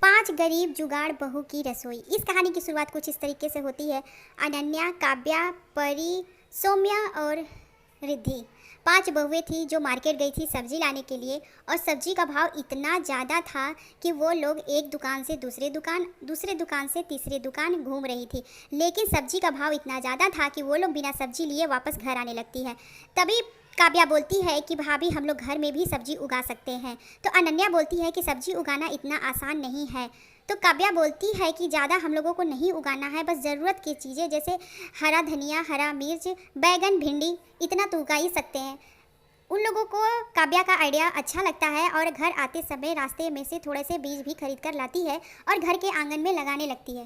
5 गरीब जुगाड़ बहू की रसोई। इस कहानी की शुरुआत कुछ इस तरीके से होती है। अनन्या, काव्या, परी, सौम्या और रिद्धि 5 बहुएं थी जो मार्केट गई थी सब्जी लाने के लिए। और सब्जी का भाव इतना ज़्यादा था कि वो लोग एक दुकान से दूसरे दुकान से तीसरी दुकान घूम रही थी। लेकिन सब्जी का भाव इतना ज़्यादा था कि वो लोग बिना सब्जी लिए वापस घर आने लगती है। तभी काव्या बोलती है कि भाभी, हम लोग घर में भी सब्जी उगा सकते हैं। तो अनन्या बोलती है कि सब्जी उगाना इतना आसान नहीं है। तो काव्या बोलती है कि ज़्यादा हम लोगों को नहीं उगाना है, बस ज़रूरत की चीज़ें जैसे हरा धनिया, हरा मिर्च, बैगन, भिंडी, इतना तो उगा ही सकते हैं। उन लोगों को काव्या का आइडिया अच्छा लगता है और घर आते समय रास्ते में से थोड़े से बीज भी खरीद कर लाती है और घर के आंगन में लगाने लगती है।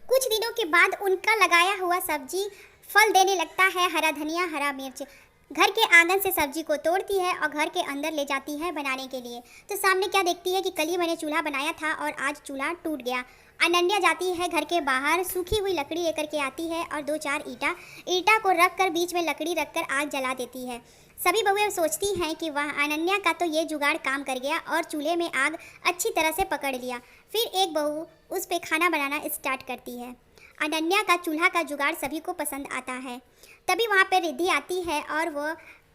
कुछ दिनों के बाद उनका लगाया हुआ सब्जी फल देने लगता है। हरा धनिया, हरा मिर्च घर के आंगन से सब्जी को तोड़ती है और घर के अंदर ले जाती है बनाने के लिए। तो सामने क्या देखती है कि कल ही मैंने चूल्हा बनाया था और आज चूल्हा टूट गया। अनन्या जाती है घर के बाहर, सूखी हुई लकड़ी लेकर के आती है और 2-4 ईटा को रख कर बीच में लकड़ी रखकर आग जला देती है। सभी बहुएं सोचती हैं कि वाह, अनन्या का तो ये जुगाड़ काम कर गया और चूल्हे में आग अच्छी तरह से पकड़ लिया। फिर एक बहू उस पर खाना बनाना स्टार्ट करती है। अनन्या का चूल्हा का जुगाड़ सभी को पसंद आता है। तभी वहाँ पर रिद्धि आती है और वो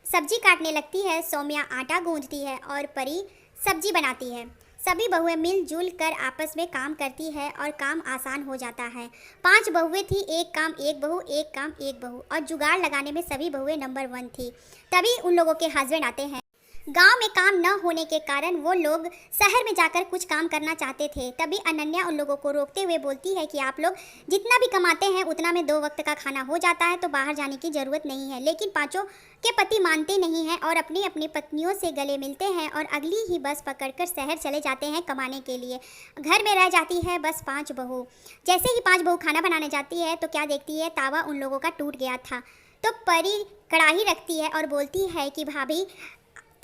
सब्जी काटने लगती है। सौम्या आटा गूंथती है और परी सब्जी बनाती है। सभी बहुएं मिलजुल कर आपस में काम करती है और काम आसान हो जाता है। 5 बहुएं थी, एक काम एक बहू, एक काम एक बहू, और जुगाड़ लगाने में सभी बहुएं नंबर 1 थी। तभी उन लोगों के हस्बैंड आते हैं। गांव में काम न होने के कारण वो लोग शहर में जाकर कुछ काम करना चाहते थे। तभी अनन्या उन लोगों को रोकते हुए बोलती है कि आप लोग जितना भी कमाते हैं उतना में 2 वक्त का खाना हो जाता है, तो बाहर जाने की ज़रूरत नहीं है। लेकिन पांचों के पति मानते नहीं हैं और अपनी अपनी पत्नियों से गले मिलते हैं और अगली ही बस पकड़कर शहर चले जाते हैं कमाने के लिए। घर में रह जाती है बस 5 बहू। जैसे ही 5 बहू खाना बनाने जाती है तो क्या देखती है, तावा उन लोगों का टूट गया था। तो परी कढ़ाई रखती है और बोलती है कि भाभी,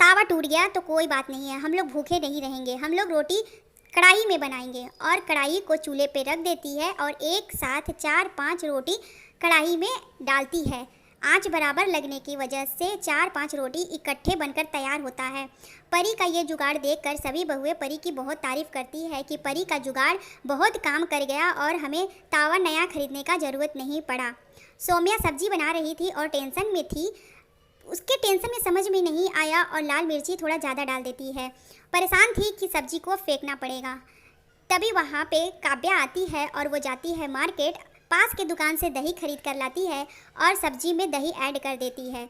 तावा टूट गया तो कोई बात नहीं है, हम लोग भूखे नहीं रहेंगे, हम लोग रोटी कढ़ाई में बनाएंगे। और कढ़ाई को चूल्हे पे रख देती है और एक साथ 4-5 रोटी कढ़ाई में डालती है। आंच बराबर लगने की वजह से 4-5 रोटी इकट्ठे बनकर तैयार होता है। परी का ये जुगाड़ देखकर सभी बहुएं परी की बहुत तारीफ करती है कि परी का जुगाड़ बहुत काम कर गया और हमें तावा नया खरीदने का ज़रूरत नहीं पड़ा। सौम्या सब्जी बना रही थी और टेंशन में थी। उसके टेंशन में समझ में नहीं आया और लाल मिर्ची थोड़ा ज़्यादा डाल देती है। परेशान थी कि सब्जी को फेंकना पड़ेगा। तभी वहाँ पे काव्या आती है और वो जाती है मार्केट, पास के दुकान से दही खरीद कर लाती है और सब्जी में दही ऐड कर देती है।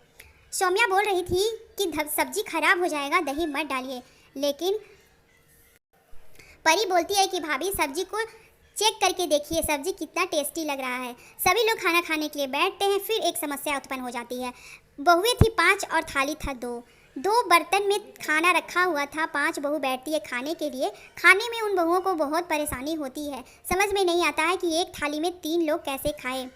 सौम्या बोल रही थी कि सब्जी खराब हो जाएगा, दही मत डालिए, लेकिन परी बोलती है कि भाभी, सब्जी को चेक करके देखिए, सब्जी कितना टेस्टी लग रहा है। सभी लोग खाना खाने के लिए बैठते हैं। फिर एक समस्या उत्पन्न हो जाती है। बहुएं थी 5 और थाली था 2 बर्तन में खाना रखा हुआ था। 5 बहू बैठती है खाने के लिए। खाने में उन बहुओं को बहुत परेशानी होती है। समझ में नहीं आता है कि एक थाली में 3 लोग कैसे खाएं।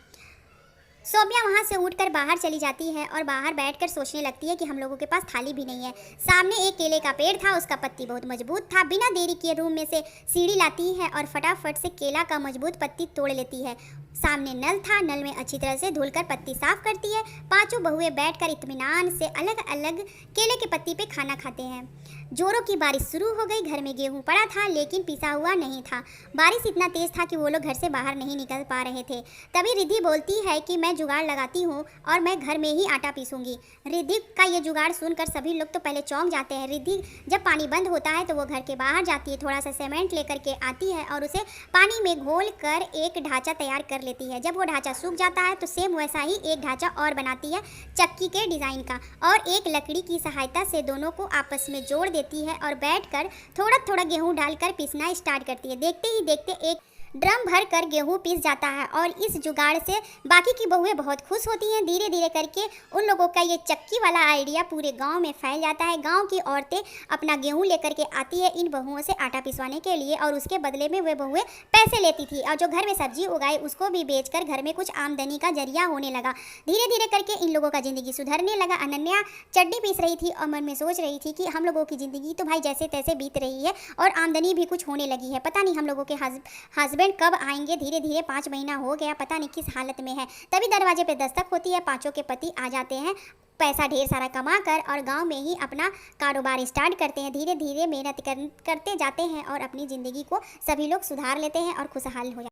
सौम्या वहाँ से उठकर बाहर चली जाती है और बाहर बैठकर सोचने लगती है कि हम लोगों के पास थाली भी नहीं है। सामने एक केले का पेड़ था, उसका पत्ती बहुत मजबूत था। बिना देरी किए रूम में से सीढ़ी लाती है और फटाफट से केला का मजबूत पत्ती तोड़ लेती है। सामने नल था, नल में अच्छी तरह से धुलकर पत्ती साफ करती है। 5 बहुएं बैठकर इत्मीनान से अलग अलग केले के पत्ती पे खाना खाते हैं। जोरों की बारिश शुरू हो गई। घर में गेहूं पड़ा था लेकिन पिसा हुआ नहीं था। बारिश इतना तेज था कि वो लोग घर से बाहर नहीं निकल पा रहे थे। तभी रिद्धि बोलती है कि मैं जुगाड़ लगाती हूँ और मैं घर में ही आटा पीसूंगी। रिद्धि का ये जुगाड़ सुनकर सभी लोग तो पहले चौंक जाते हैं। रिद्धि जब पानी बंद होता है तो वो घर के बाहर जाती है, थोड़ा सा सीमेंट लेकर के आती है और उसे पानी में घोल कर एक ढांचा तैयार कर लेती है। जब वो ढांचा सूख जाता है तो सेम वैसा ही एक ढांचा और बनाती है चक्की के डिज़ाइन का और एक लकड़ी की सहायता से दोनों को आपस में जोड़ देती है और बैठकर थोड़ा थोड़ा गेहूं डालकर पीसना स्टार्ट करती है। देखते ही देखते एक ड्रम भर कर गेहूँ पीस जाता है और इस जुगाड़ से बाकी की बहुएं बहुत खुश होती हैं। धीरे धीरे करके उन लोगों का ये चक्की वाला आइडिया पूरे गांव में फैल जाता है। गांव की औरतें अपना गेहूँ लेकर के आती है इन बहुओं से आटा पिसवाने के लिए और उसके बदले में वे बहुएं पैसे लेती थी और जो घर में सब्जी उगाई उसको भी बेचकर घर में कुछ आमदनी का जरिया होने लगा। धीरे धीरे करके इन लोगों का ज़िंदगी सुधरने लगा। अनन्या चटनी पीस रही थी और मन में सोच रही थी कि हम लोगों की ज़िंदगी तो भाई जैसे तैसे बीत रही है और आमदनी भी कुछ होने लगी है। पता नहीं हम लोगों के हस्बैंड हस्बैंड कब आएंगे, धीरे धीरे 5 महीना हो गया, पता नहीं किस हालत में है। तभी दरवाजे पे दस्तक होती है, पांचों के पति आ जाते हैं, पैसा ढेर सारा कमा कर, और गांव में ही अपना कारोबार स्टार्ट करते हैं। धीरे धीरे मेहनत करते जाते हैं और अपनी ज़िंदगी को सभी लोग सुधार लेते हैं और खुशहाल हो जाते हैं।